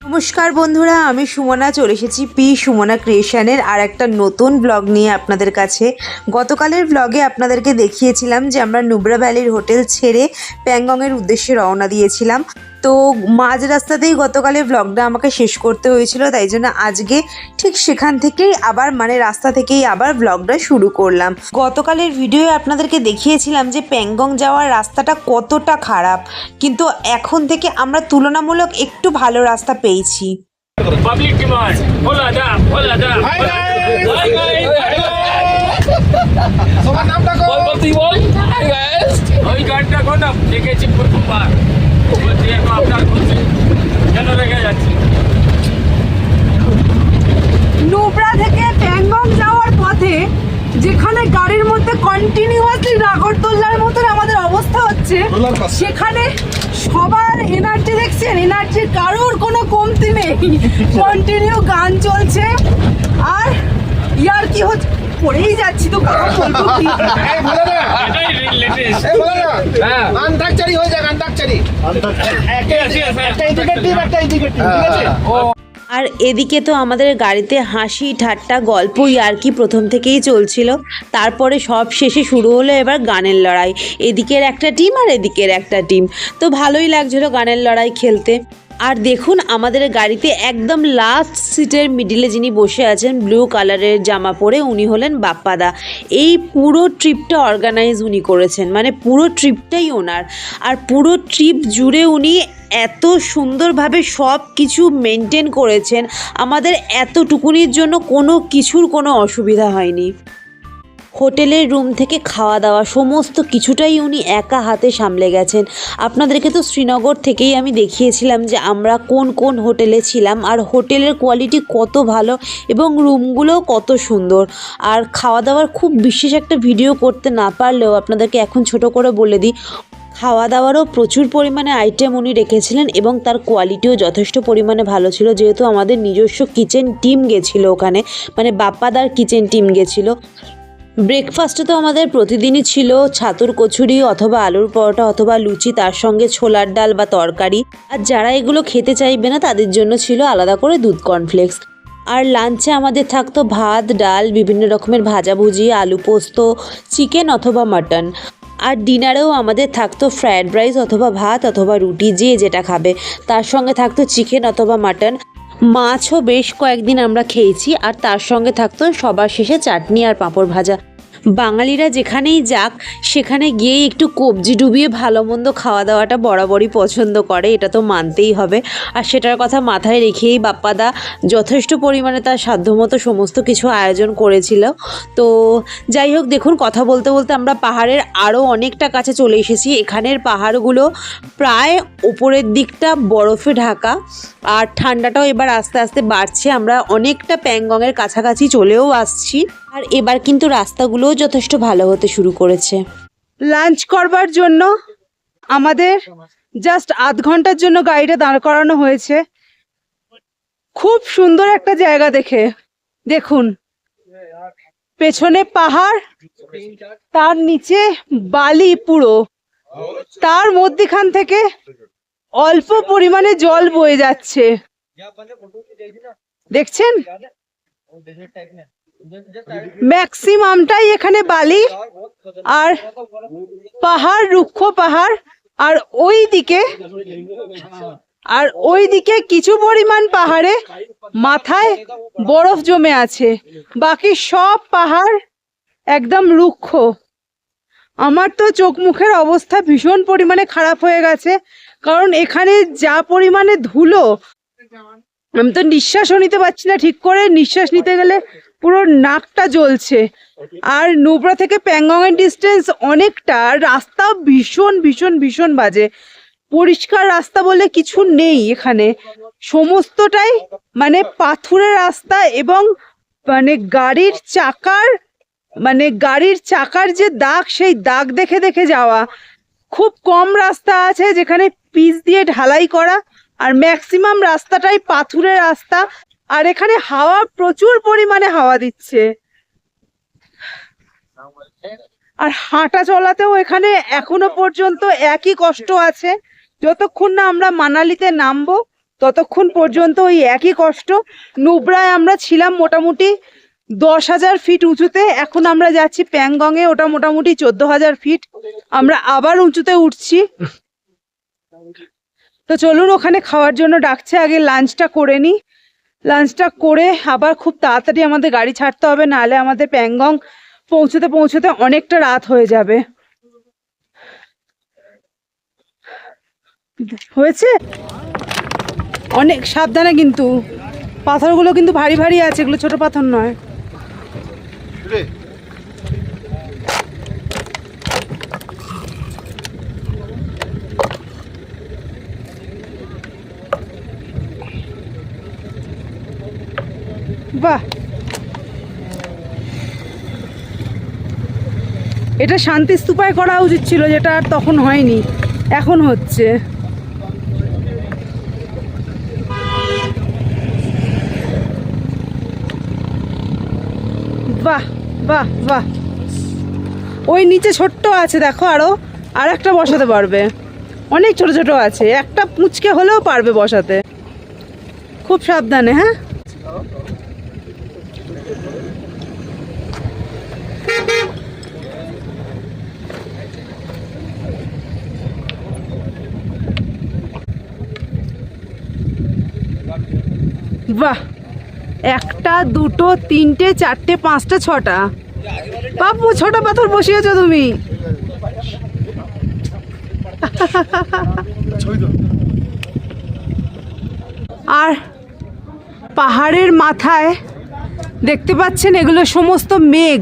নমস্কার বন্ধুরা, আমি সুমনা চলে এসেছি পি সুমনা ক্রিয়েশনের আর একটা নতুন ব্লগ নিয়ে আপনাদের কাছে। গতকালের ব্লগে আপনাদেরকে দেখিয়েছিলাম যে আমরা নুব্রা ভ্যালির হোটেল ছেড়ে প্যাংগংয়ের উদ্দেশ্যে রওনা দিয়েছিলাম। তো মাঝ রাস্তাতেই গতকালের ব্লগটা আমাকে শেষ করতে হয়েছিল, তাই জন্য আজকে ঠিক সেখান থেকেই আবার রাস্তা থেকেই আবার ব্লগটা শুরু করলাম। গতকালের ভিডিওয়ে আপনাদেরকে দেখিয়েছিলাম যে প্যাংগং যাওয়ার রাস্তাটা কতটা খারাপ, কিন্তু এখন থেকে আমরা তুলনামূলক একটু ভালো রাস্তা পেয়েছি। পাবলিক ডিমান্ড বলা দা সবার নামটা বল বলতি বল হাই গাইস ওই গানটা কোন দেখেছি প্রথমবার বলছি এখন আপনার খুশি কেন রেখে যাচ্ছি। নুব্রা থেকে প্যাংগং যাওয়ার পথে যেখানে গাড়ির মধ্যে কন্টিনিউয়াসলি নাগরদোল্লার মতন আমাদের অবস্থা হচ্ছে, সেখানে সবার এনার্জি দেখছেন, এনার্জির কারোর কোনো কমতি নেই, কন্টিনিউ গান চলছে আর ইয়ার কি হচ্ছে, পড়েই যাচ্ছি তো কাকা বলবো কি। এটাই লেটেস্ট হ্যাঁ আন্তাকচারি হয়ে যাক আন্তাকচারি একটা ইন্ডিকেটিভ ঠিক আছে। আর এদিকে তো আমাদের গাড়িতে হাসি ঠাট্টা গল্প ইয়ার্কি প্রথম থেকেই চলছিল। তারপরে সব শেষে শুরু হলো এবার গানের লড়াই, এদিকের একটা টিম আর এদিকের একটা টিম। তো ভালোই লাগছিল গানের লড়াই খেলতে। আর দেখুন আমাদের গাড়িতে একদম লাস্ট সিটের মিডিলে যিনি বসে আছেন ব্লু কালারের জামা পরে, উনি হলেন বাপ্পাদা। এই পুরো ট্রিপটা অর্গানাইজ উনি করেছেন, মানে পুরো ট্রিপটাই ওনার। আর পুরো ট্রিপ জুড়ে উনি এত সুন্দরভাবে সব কিছু মেনটেন করেছেন, আমাদের এতটুকুনির জন্য কোনো কিছুর কোনো অসুবিধা হয়নি। হোটেলের রুম থেকে খাওয়া দাওয়া সমস্ত কিছুটাই উনি একা হাতে সামলে গেছেন। আপনাদেরকে তো শ্রীনগর থেকেই আমি দেখিয়েছিলাম যে আমরা কোন কোন হোটেলে ছিলাম আর হোটেলের কোয়ালিটি কত ভালো এবং রুমগুলোও কত সুন্দর। আর খাওয়া দাওয়ার খুব বিশেষ একটা ভিডিও করতে না পারলেও আপনাদেরকে এখন ছোট করে বলে দিই, খাওয়া দাওয়ারও প্রচুর পরিমাণে আইটেম উনি রেখেছিলেন এবং তার কোয়ালিটিও যথেষ্ট পরিমাণে ভালো ছিল, যেহেতু আমাদের নিজস্ব কিচেন টিম গেছিলো ওখানে, মানে বাপ্পাদার কিচেন টিম গেছিলো। ব্রেকফাস্টে তো আমাদের প্রতিদিনই ছিল ছাতুর কচুরি অথবা আলুর পরোটা অথবা লুচি, তার সঙ্গে ছোলার ডাল বা তরকারি। আর যারা এগুলো খেতে চাইবে না তাদের জন্য ছিল আলাদা করে দুধ কর্নফ্লেক্স। আর লাঞ্চে আমাদের থাকতো ভাত ডাল, বিভিন্ন রকমের ভাজাভুজি, আলু পোস্ত, চিকেন অথবা মাটন। আর ডিনারেও আমাদের থাকতো ফ্রায়েড রাইস অথবা ভাত অথবা রুটি, যে যেটা খাবে। তার সঙ্গে থাকতো চিকেন অথবা মাটন, মাছও বেশ কয়েকদিন আমরা খেয়েছি। আর তার সঙ্গে থাকতো সবার শেষে চাটনি আর পাঁপড় ভাজা। বাঙালিরা যেখানেই যাক সেখানে গিয়েই একটু কবজি ডুবিয়ে ভালো মন্দ খাওয়া দাওয়াটা বরাবরই পছন্দ করে, এটা তো মানতেই হবে। আর সেটার কথা মাথায় রেখেই বাপ্পাদা যথেষ্ট পরিমাণে তার সাধ্যমতো সমস্ত কিছু আয়োজন করেছিল। তো যাই হোক, দেখুন কথা বলতে বলতে আমরা পাহাড়ের আরও অনেকটা কাছে চলে এসেছি। এখানের পাহাড়গুলো প্রায় ওপরের দিকটা বরফে ঢাকা আর ঠান্ডাটাও এবার আস্তে আস্তে বাড়ছে। আমরা অনেকটা প্যাংগংয়ের কাছাকাছি চলেও আসছি আর এবার কিন্তু রাস্তাগুলোও যথেষ্ট ভালো হতে শুরু করেছে। লাঞ্চ করবার জন্য আমাদের জাস্ট আধ ঘন্টার জন্য গাড়িটা দাঁড় করানো হয়েছে। খুব সুন্দর একটা জায়গা দেখে, দেখুন পেছনে পাহাড়, তার নিচে বালি পুরো, তার মধ্যখান থেকে অল্প পরিমাণে জল বয়ে যাচ্ছে, দেখছেন? ম্যাক্সিমামটাই এখানে বালি আর পাহাড়, রুক্ষ পাহাড়। আর ওই দিকে কিছু পরিমাণ পাহাড়ে মাথায় বরফ জমে আছে, বাকি সব পাহাড় একদম রুক্ষ। আমার তো চোখ মুখের অবস্থা ভীষণ পরিমাণে খারাপ হয়ে গেছে, কারণ এখানে যা পরিমাণে ধুলো, আমি তো নিঃশ্বাসও নিতে পারছি না ঠিক করে। নিঃশ্বাস নিতে গেলে পুরো নাকটা জ্বলছে। আর নুব্রা থেকে প্যাংগংয়ের ডিস্টেন্স অনেকটা, রাস্তা ভীষণ ভীষণ ভীষণ বাজে। পরিষ্কার রাস্তা বলে কিছু নেই এখানে, সমস্তটাই মানে পাথুরে রাস্তা এবং গাড়ির চাকার যে দাগ, সেই দাগ দেখে দেখে যাওয়া। খুব কম রাস্তা আছে যেখানে পিচ দিয়ে ঢালাই করা, আর ম্যাক্সিমাম রাস্তাটাই পাথুরে রাস্তা। আর এখানে হাওয়া প্রচুর পরিমাণে হাওয়া দিচ্ছে। আর হাঁটা চলাতেও এখানে এখনো পর্যন্ত একই কষ্ট আছে। যতক্ষণ না আমরা মানালিতে নামবো ততক্ষণ পর্যন্ত ওই একই কষ্ট। নুব্রায় আমরা ছিলাম মোটামুটি 10,000 ফিট উঁচুতে, এখন আমরা যাচ্ছি প্যাংগংয়ে, ওটা মোটামুটি 14,000 ফিট। আমরা আবার উঁচুতে উঠছি। তো চলুন, ওখানে খাওয়ার জন্য ডাকছে, আগে লাঞ্চটা করে নিই। লাঞ্চটা করে আবার খুব তাড়াতাড়ি আমাদের গাড়ি ছাড়তে হবে, নাহলে আমাদের প্যাংগং পৌঁছতে পৌঁছতে অনেকটা রাত হয়ে যাবে। হয়েছে অনেক সাবধানে, কিন্তু পাথরগুলো কিন্তু ভারী ভারী আছে, এগুলো ছোট পাথর নয়। বাহ, এটা শান্তি স্তূপায় করা উচিত ছিল, যেটা আর তখন হয়নি, এখন হচ্ছে। বাহ বাহ বাহ, ওই নিচে ছোট্ট আছে দেখো, আর একটা বসাতে পারবে, অনেক ছোট ছোট আছে, একটা পুঁচকে হলেও পারবে বসাতে। খুব সাবধানে, হ্যাঁ। বাহ, 1, 2, 3, 4, 5, 6টা বাপু, ছোট পাথর বসিয়েছো তুমি। আর পাহাড়ের মাথায় দেখতে পাচ্ছেন, এগুলো সমস্ত মেঘ।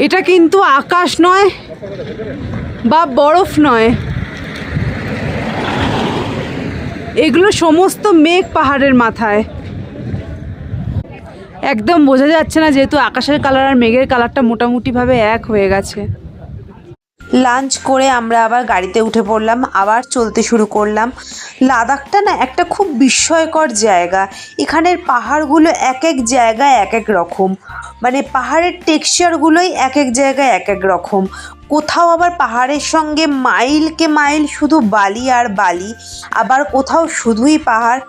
এটা কিন্তু আকাশ নয় বা বরফ নয়, এগুলো সমস্ত মেঘ পাহাড়ের মাথায়। একদম বোঝা যাচ্ছে না, যেহেতু আকাশের কালার আর মেঘের কালারটা মোটামুটিভাবে এক হয়ে গেছে। লাঞ্চ করে আমরা আবার গাড়িতে উঠে পড়লাম, আবার চলতে শুরু করলাম। লাদাখটা না একটা খুব বিস্ময়কর জায়গা। এখানের পাহাড়গুলো এক এক জায়গায় এক এক রকম, মানে পাহাড়ের টেক্সচারগুলোই এক এক জায়গায় এক এক রকম। কোথাও আবার পাহাড়ের সঙ্গে মাইলকে মাইল শুধু বালি আর বালি, আবার কোথাও শুধুই পাহাড়,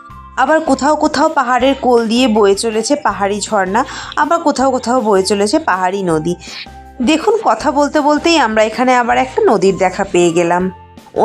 আবার কোথাও কোথাও পাহাড়ের কোল দিয়ে বয়ে চলেছে পাহাড়ি ঝর্ণা, আবার কোথাও কোথাও বয়ে চলেছে পাহাড়ি নদী। দেখুন, কথা বলতে বলতেই আমরা এখানে আবার একটা নদীর দেখা পেয়ে গেলাম।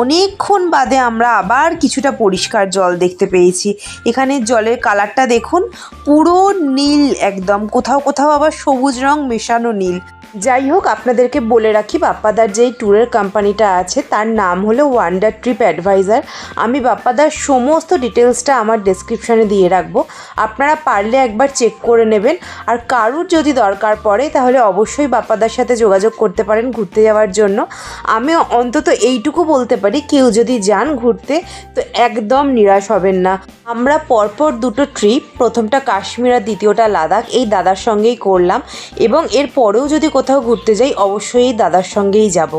অনেকক্ষণ বাদে আমরা আবার কিছুটা পরিষ্কার জল দেখতে পেয়েছি। এখানে জলের কালারটা দেখুন, পুরো নীল একদম, কোথাও কোথাও আবার সবুজ রং মেশানো নীল। যাই হোক, আপনাদেরকে বলে রাখি, বাপ্পাদার যেই ট্যুরের কোম্পানিটা আছে তার নাম হলো ওয়ান্ডার ট্রিপ অ্যাডভাইজার। আমি বাপ্পাদার সমস্ত ডিটেলসটা আমার ডেসক্রিপশানে দিয়ে রাখবো, আপনারা পারলে একবার চেক করে নেবেন। আর কারুর যদি দরকার পড়ে তাহলে অবশ্যই বাপ্পাদার সাথে যোগাযোগ করতে পারেন ঘুরতে যাওয়ার জন্য। আমি অন্তত এইটুকু বলতে পারি, কেউ যদি যান ঘুরতে তো একদম নিরাশ হবেন না। আমরা পরপর 2টো ট্রিপ, প্রথমটা কাশ্মীর আর দ্বিতীয়টা লাদাখ, এই দাদার সঙ্গেই করলাম, এবং এর পরেও যদি কোথাও ঘুরতে যাই অবশ্যই এই দাদার সঙ্গেই যাব।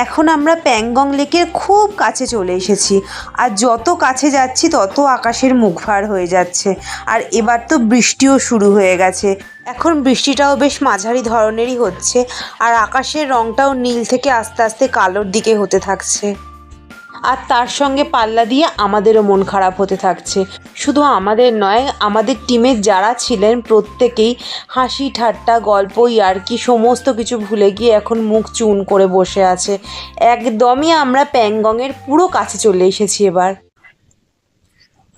এখন আমরা প্যাংগং লেকের খুব কাছে চলে এসেছি, আর যত কাছে যাচ্ছি তত আকাশের মুখ ভার হয়ে যাচ্ছে। আর এবার তো বৃষ্টিও শুরু হয়ে গেছে, এখন বৃষ্টিটাও বেশ মাঝারি ধরনেরই হচ্ছে, আর আকাশের রঙটাও নীল থেকে আস্তে আস্তে কালোর দিকে হতে থাকছে। আর তার সঙ্গে পাল্লা দিয়ে আমাদেরও মন খারাপ হতে থাকছে। শুধু আমাদের নয়, আমাদের টিমের যারা ছিলেন প্রত্যেকেই হাসি ঠাট্টা গল্প ইয়ার্কি সমস্ত কিছু ভুলে গিয়ে এখন মুখ চুন করে বসে আছে। একদমই আমরা প্যাংগংয়ের পুরো কাছে চলে এসেছি। এবার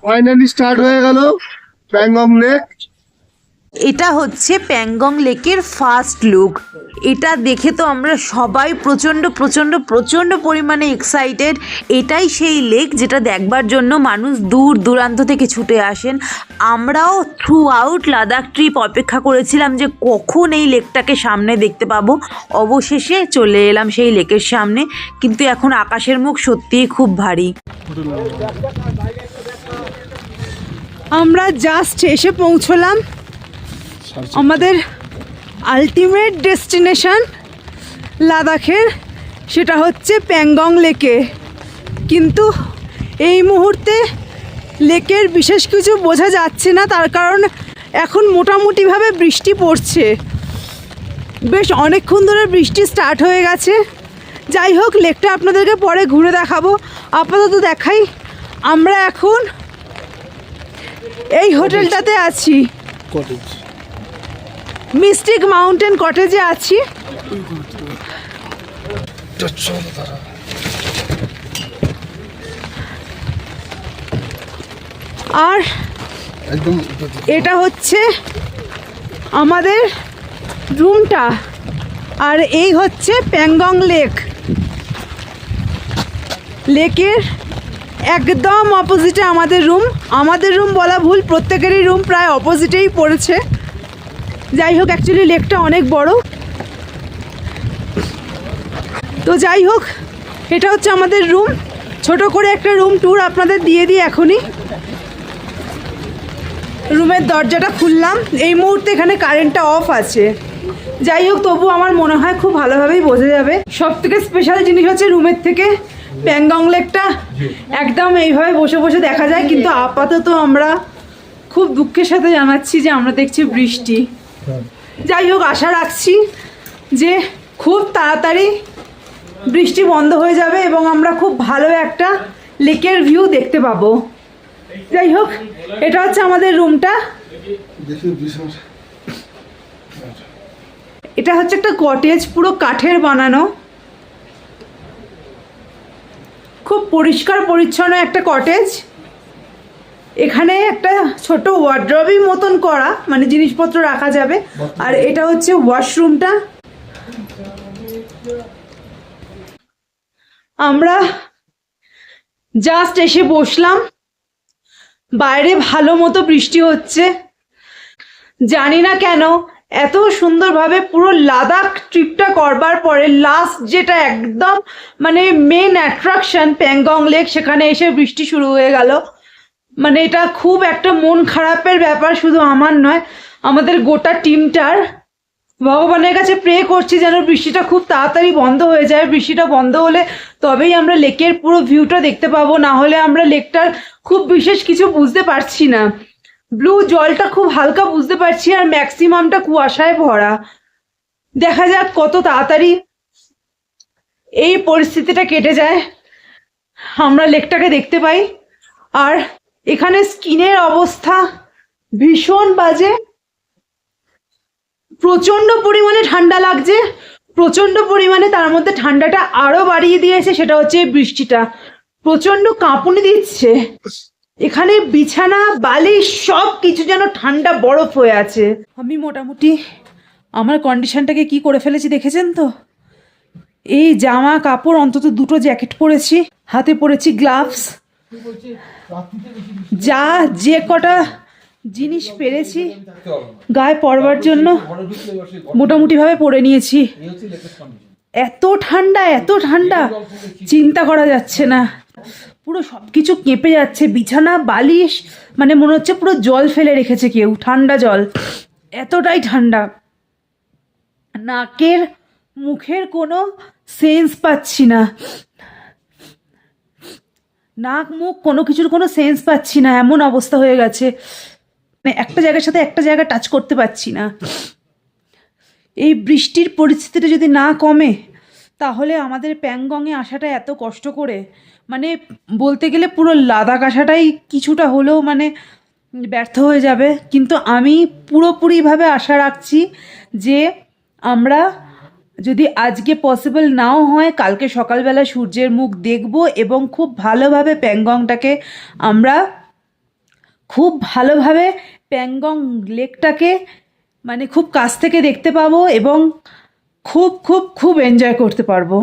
ফাইনালি স্টার্ট হয়ে গেল প্যাংগং লেক। এটা হচ্ছে প্যাংগং লেকের ফার্স্ট লুক। এটা দেখে তো আমরা সবাই প্রচণ্ড প্রচণ্ড প্রচণ্ড পরিমাণে এক্সাইটেড। এটাই সেই লেক যেটা দেখবার জন্য মানুষ দূর দূরান্ত থেকে ছুটে আসেন। আমরাও থ্রু আউট লাদাখ ট্রিপ অপেক্ষা করেছিলাম যে কখন এই লেকটাকে সামনে দেখতে পাবো। অবশেষে চলে এলাম সেই লেকের সামনে, কিন্তু এখন আকাশের মুখ সত্যিই খুব ভারী। আমরা জাস্ট এসে পৌঁছলাম আমাদের আলটিমেট ডেস্টিনেশন লাদাখের, সেটা হচ্ছে প্যাংগং লেকে। কিন্তু এই মুহূর্তে লেকের বিশেষ কিছু বোঝা যাচ্ছে না, তার কারণ এখন মোটামুটিভাবে বৃষ্টি পড়ছে, বেশ অনেকক্ষণ ধরে বৃষ্টি স্টার্ট হয়ে গেছে। যাই হোক, লেকটা আপনাদেরকে পরে ঘুরে দেখাবো, আপাতত দেখাই আমরা এখন এই হোটেলটাতে আছি, মিস্টিক মাউন্টেন কটেজে আছি। আর এটা হচ্ছে আমাদের রুমটা, আর এই হচ্ছে প্যাংগং লেক। লেকের একদম অপোজিটে আমাদের রুম বলা ভুল, প্রত্যেকেরই রুম প্রায় অপোজিটেই পড়েছে। যাই হোক, অ্যাকচুয়ালি লেকটা অনেক বড়। তো যাই হোক, এটা হচ্ছে আমাদের রুম। ছোট করে একটা রুম ট্যুর আপনাদের দিয়ে দিই এখনই। রুমের দরজাটা খুললাম, এই মুহূর্তে এখানে কারেন্টটা অফ আছে। যাই হোক, তবু আমার মনে হয় খুব ভালোভাবেই বোঝা যাবে। সব থেকে স্পেশাল জিনিস হচ্ছে রুমের থেকে প্যাংগং লেকটা একদম এইভাবে বসে বসে দেখা যায়। কিন্তু আপাতত আমরা খুব দুঃখের সাথে জানাচ্ছি যে আমরা দেখছি বৃষ্টি। যাই হোক, আশা রাখছি যে খুব তাড়াতাড়ি বৃষ্টি বন্ধ হয়ে যাবে এবং আমরা খুব ভালো একটা লেকের ভিউ দেখতে পাবো। যাই হোক, এটা হচ্ছে আমাদের রুমটা। এটা হচ্ছে একটা কটেজ, পুরো কাঠের বানানো, খুব পরিষ্কার পরিচ্ছন্ন একটা কটেজ। এখানে একটা ছোট ওয়ার্ড্রবের মতন করা, মানে জিনিসপত্র রাখা যাবে। আর এটা হচ্ছে ওয়াশরুমটা। আমরা জাস্ট এসে বসলাম, বাইরে ভালো মতো বৃষ্টি হচ্ছে। জানি না কেন এত সুন্দরভাবে পুরো লাদাখ ট্রিপটা করবার পরে লাস্ট যেটা একদম মানে মেন অ্যাট্রাকশন প্যাংগং লেক, সেখানে এসে বৃষ্টি শুরু হয়ে গেল। মানে এটা খুব একটা মন খারাপের ব্যাপার, শুধু আমার নয়, আমাদের গোটা টিমটার। ভগবানের কাছে প্রে করছি যেন বৃষ্টিটা খুব তাড়াতাড়ি বন্ধ হয়ে যায়। বৃষ্টিটা বন্ধ হলে তবেই আমরা লেকের পুরো ভিউটা দেখতে পাবো, না হলে আমরা লেকটার খুব বিশেষ কিছু বুঝতে পারছি না। ব্লু জলটা খুব হালকা বুঝতে পারছি, আর ম্যাক্সিমামটা কুয়াশায় ভরা। দেখা যাক কত তাড়াতাড়ি এই পরিস্থিতিটা কেটে যায়, আমরা লেকটাকে দেখতে পাই। আর এখানে স্কিনের অবস্থা ভীষণ বাজে, প্রচণ্ড পরিমাণে ঠান্ডা লাগছে, প্রচণ্ড পরিমাণে। তার মধ্যে ঠান্ডাটা আরও বাড়িয়ে দিয়েছে সেটা হচ্ছে বৃষ্টিটা, প্রচণ্ড কাঁপুনি দিচ্ছে। এখানে বিছানা বালিশ সব কিছু যেন ঠান্ডা বরফ হয়ে আছে। আমি মোটামুটি আমার কন্ডিশনটাকে কি করে ফেলেছি দেখেছেন তো। এই জামা কাপড়, অন্তত দুটো জ্যাকেট পরেছি, হাতে পরেছি গ্লাভস, যা যে কটা জিনিস পেরেছি গায়ে পরবার জন্য মোটামুটিভাবে পরে নিয়েছি। এত ঠান্ডা চিন্তা করা যাচ্ছে না। পুরো সব কিছু কেঁপে যাচ্ছে, বিছানা বালিশ, মানে মনে হচ্ছে পুরো জল ফেলে রেখেছে কেউ, ঠান্ডা জল, এতটাই ঠান্ডা। নাকের মুখের কোনো সেন্স পাচ্ছি না, নাক মুখ কোনো কিছুর কোনো সেন্স পাচ্ছি না, এমন অবস্থা হয়ে গেছে। মানে একটা জায়গার সাথে একটা জায়গা টাচ করতে পারছি না। এই বৃষ্টির পরিস্থিতিটা যদি না কমে তাহলে আমাদের প্যাংগংয়ে আসাটা এত কষ্ট করে, মানে বলতে গেলে পুরো লাদাখ আসাটাই কিছুটা হলেও মানে ব্যর্থ হয়ে যাবে। কিন্তু আমি পুরোপুরিভাবে আশা রাখছি যে আমরা যদি আজকে পসিবল নাও হয়, কালকে সকালবেলা সূর্যের মুখ দেখব এবং খুব ভালোভাবে প্যাংগংটাকে আমরা খুব ভালোভাবে প্যাংগং লেকটাকে মানে খুব কাছ থেকে দেখতে পাবো এবং খুব খুব খুব এনজয় করতে পারবো।